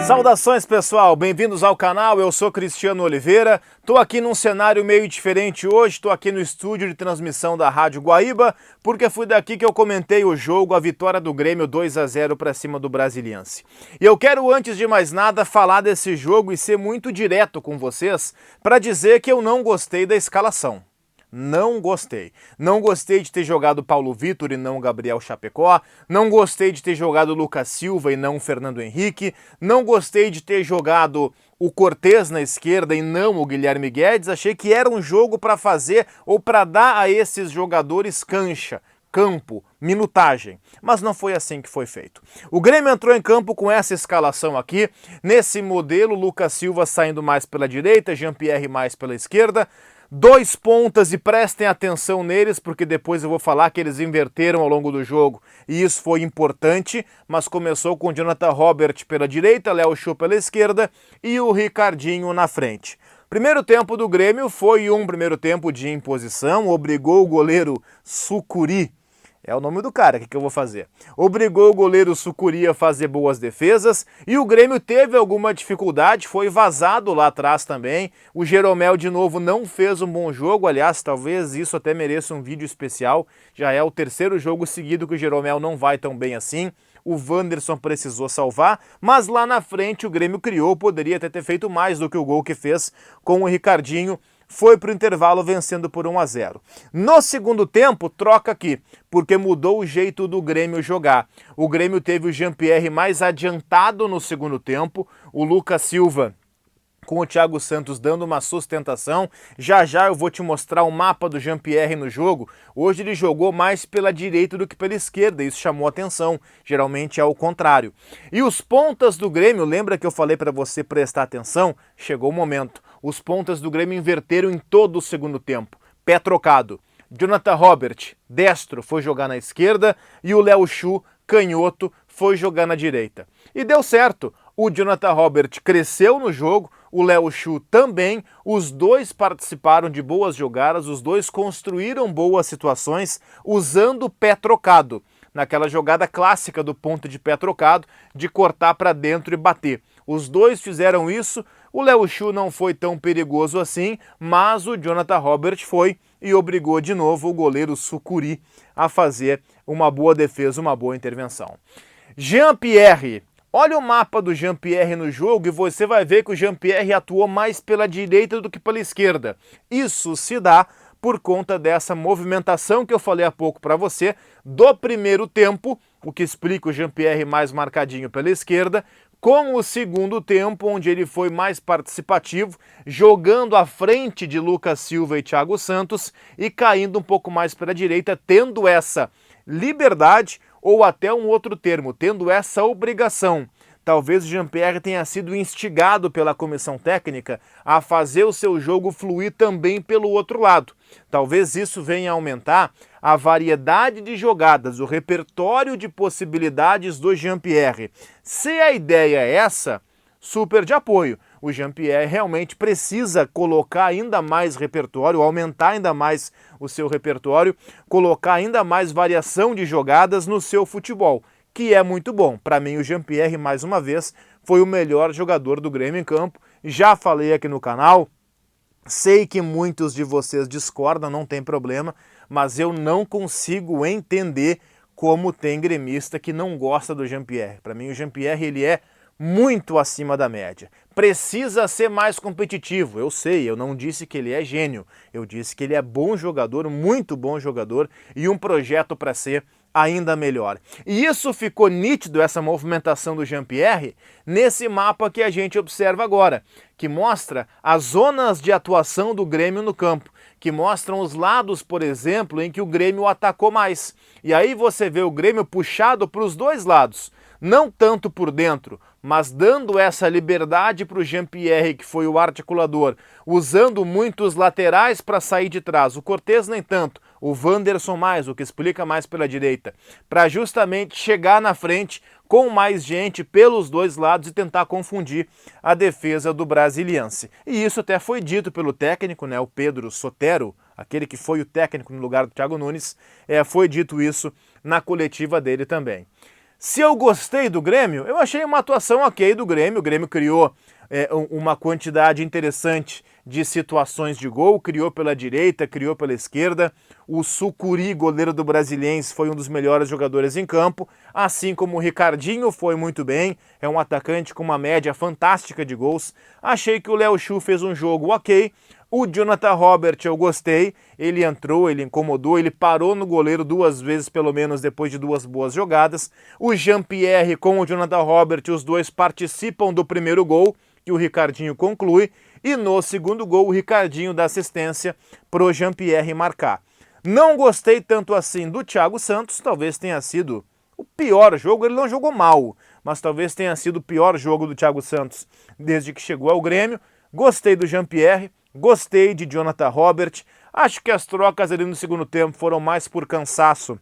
Saudações pessoal, bem-vindos ao canal, eu sou Cristiano Oliveira, tô aqui num cenário meio diferente hoje, tô aqui no estúdio de transmissão da Rádio Guaíba, porque foi daqui que eu comentei o jogo, a vitória do Grêmio 2-0 para cima do Brasiliense. E eu quero, antes de mais nada, falar desse jogo e ser muito direto com vocês para dizer que eu não gostei da escalação. Não gostei. Não gostei de ter jogado Paulo Vitor e não Gabriel Chapecó. Não gostei de ter jogado Lucas Silva e não Fernando Henrique. Não gostei de ter jogado o Cortez na esquerda e não o Guilherme Guedes. Achei que era um jogo para fazer ou para dar a esses jogadores cancha, campo, minutagem. Mas não foi assim que foi feito. O Grêmio entrou em campo com essa escalação aqui. Nesse modelo, Lucas Silva saindo mais pela direita, Jean-Pierre mais pela esquerda. Dois pontas e prestem atenção neles, porque depois eu vou falar que eles inverteram ao longo do jogo e isso foi importante, mas começou com o Jonathan Robert pela direita, Léo Chu pela esquerda e o Ricardinho na frente. Primeiro tempo do Grêmio foi um primeiro tempo de imposição, obrigou o goleiro Sucuri, é o nome do cara, o que eu vou fazer? Obrigou o goleiro Sucuri a fazer boas defesas e o Grêmio teve alguma dificuldade, foi vazado lá atrás também. O Jeromel de novo não fez um bom jogo, aliás, talvez isso até mereça um vídeo especial. Já é o terceiro jogo seguido que o Jeromel não vai tão bem assim. O Wanderson precisou salvar, mas lá na frente o Grêmio criou, poderia até ter feito mais do que o gol que fez com o Ricardinho. Foi para o intervalo vencendo por 1-0. No segundo tempo, troca aqui, porque mudou o jeito do Grêmio jogar. O Grêmio teve o Jean-Pierre mais adiantado no segundo tempo, o Lucas Silva com o Thiago Santos dando uma sustentação. Já já eu vou te mostrar o mapa do Jean-Pierre no jogo. Hoje ele jogou mais pela direita do que pela esquerda, isso chamou atenção, geralmente é o contrário. E os pontas do Grêmio, lembra que eu falei para você prestar atenção? Chegou o momento. Os pontas do Grêmio inverteram em todo o segundo tempo. Pé trocado. Jonathan Robert, destro, foi jogar na esquerda e o Léo Chu, canhoto, foi jogar na direita. E deu certo. O Jonathan Robert cresceu no jogo, o Léo Chu também, os dois participaram de boas jogadas, os dois construíram boas situações usando o pé trocado, naquela jogada clássica do ponto de pé trocado, de cortar para dentro e bater. Os dois fizeram isso, o Léo Chu não foi tão perigoso assim, mas o Jonathan Robert foi e obrigou de novo o goleiro Sucuri a fazer uma boa defesa, uma boa intervenção. Jean-Pierre. Olha o mapa do Jean-Pierre no jogo e você vai ver que o Jean-Pierre atuou mais pela direita do que pela esquerda. Isso se dá por conta dessa movimentação que eu falei há pouco para você do primeiro tempo, o que explica o Jean-Pierre mais marcadinho pela esquerda, com o segundo tempo, onde ele foi mais participativo, jogando à frente de Lucas Silva e Thiago Santos e caindo um pouco mais pela direita, tendo essa liberdade ou até um outro termo, tendo essa obrigação. Talvez o Jean-Pierre tenha sido instigado pela comissão técnica a fazer o seu jogo fluir também pelo outro lado. Talvez isso venha a aumentar a variedade de jogadas, o repertório de possibilidades do Jean-Pierre. Se a ideia é essa, super de apoio. O Jean-Pierre realmente precisa colocar ainda mais repertório, aumentar ainda mais o seu repertório, colocar ainda mais variação de jogadas no seu futebol, que é muito bom. Para mim, o Jean-Pierre, mais uma vez, foi o melhor jogador do Grêmio em campo. Já falei aqui no canal, sei que muitos de vocês discordam, não tem problema, mas eu não consigo entender como tem gremista que não gosta do Jean-Pierre. Para mim, o Jean-Pierre, ele é muito acima da média. Precisa ser mais competitivo, eu sei, eu não disse que ele é gênio, eu disse que ele é bom jogador, muito bom jogador e um projeto para ser ainda melhor. E isso ficou nítido, essa movimentação do Jean-Pierre, nesse mapa que a gente observa agora, que mostra as zonas de atuação do Grêmio no campo, que mostram os lados, por exemplo, em que o Grêmio atacou mais. E aí você vê o Grêmio puxado para os dois lados, não tanto por dentro, mas dando essa liberdade para o Jean-Pierre, que foi o articulador, usando muitos laterais para sair de trás, o Cortez nem tanto, o Wanderson mais, o que explica mais pela direita, para justamente chegar na frente com mais gente pelos dois lados e tentar confundir a defesa do Brasiliense. E isso até foi dito pelo técnico, né, o Pedro Sotero, aquele que foi o técnico no lugar do Thiago Nunes, foi dito isso na coletiva dele também. Se eu gostei do Grêmio, eu achei uma atuação ok do Grêmio. O Grêmio criou uma quantidade interessante de situações de gol, criou pela direita, criou pela esquerda. O Sucuri, goleiro do Brasiliense, foi um dos melhores jogadores em campo, assim como o Ricardinho foi muito bem, é um atacante com uma média fantástica de gols. Achei que o Léo Chu fez um jogo ok. O Jonathan Robert eu gostei, ele entrou, ele incomodou, ele parou no goleiro 2 vezes pelo menos depois de 2 boas jogadas. O Jean-Pierre com o Jonathan Robert, os dois participam do primeiro gol, que o Ricardinho conclui, e no segundo gol o Ricardinho dá assistência pro Jean-Pierre marcar. Não gostei tanto assim do Thiago Santos, talvez tenha sido o pior jogo, ele não jogou mal, mas talvez tenha sido o pior jogo do Thiago Santos desde que chegou ao Grêmio. Gostei do Jean-Pierre, gostei de Jonathan Robert, acho que as trocas ali no segundo tempo foram mais por cansaço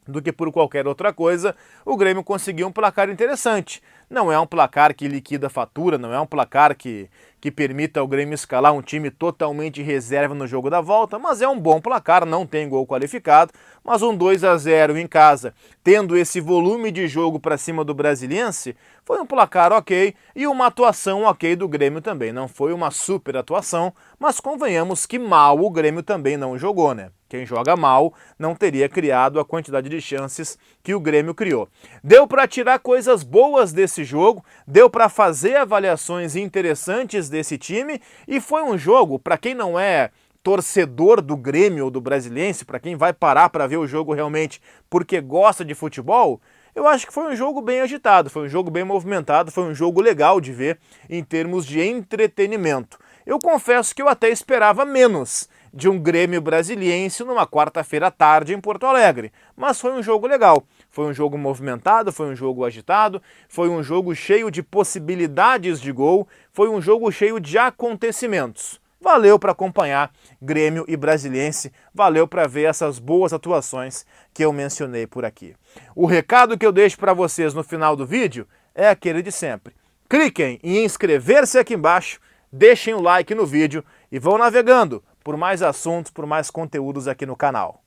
do que por qualquer outra coisa. O Grêmio conseguiu um placar interessante. Não é um placar que liquida a fatura, não é um placar que permita ao Grêmio escalar um time totalmente reserva no jogo da volta, mas é um bom placar, não tem gol qualificado, mas um 2-0 em casa, tendo esse volume de jogo para cima do Brasiliense, foi um placar ok e uma atuação ok do Grêmio também. Não foi uma super atuação, mas convenhamos que mal o Grêmio também não jogou, né? Quem joga mal não teria criado a quantidade de chances que o Grêmio criou. Deu para tirar coisas boas desse jogo, deu para fazer avaliações interessantes desse time e foi um jogo, para quem não é torcedor do Grêmio ou do Brasiliense, para quem vai parar para ver o jogo realmente porque gosta de futebol, eu acho que foi um jogo bem agitado, foi um jogo bem movimentado, foi um jogo legal de ver em termos de entretenimento. Eu confesso que eu até esperava menos de um Grêmio Brasiliense numa quarta-feira à tarde em Porto Alegre, mas foi um jogo legal, foi um jogo movimentado, foi um jogo agitado, foi um jogo cheio de possibilidades de gol, foi um jogo cheio de acontecimentos. Valeu para acompanhar Grêmio e Brasiliense, valeu para ver essas boas atuações que eu mencionei por aqui. O recado que eu deixo para vocês no final do vídeo é aquele de sempre. Cliquem em inscrever-se aqui embaixo, deixem o like no vídeo e vão navegando por mais assuntos, por mais conteúdos aqui no canal.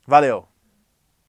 Valeu!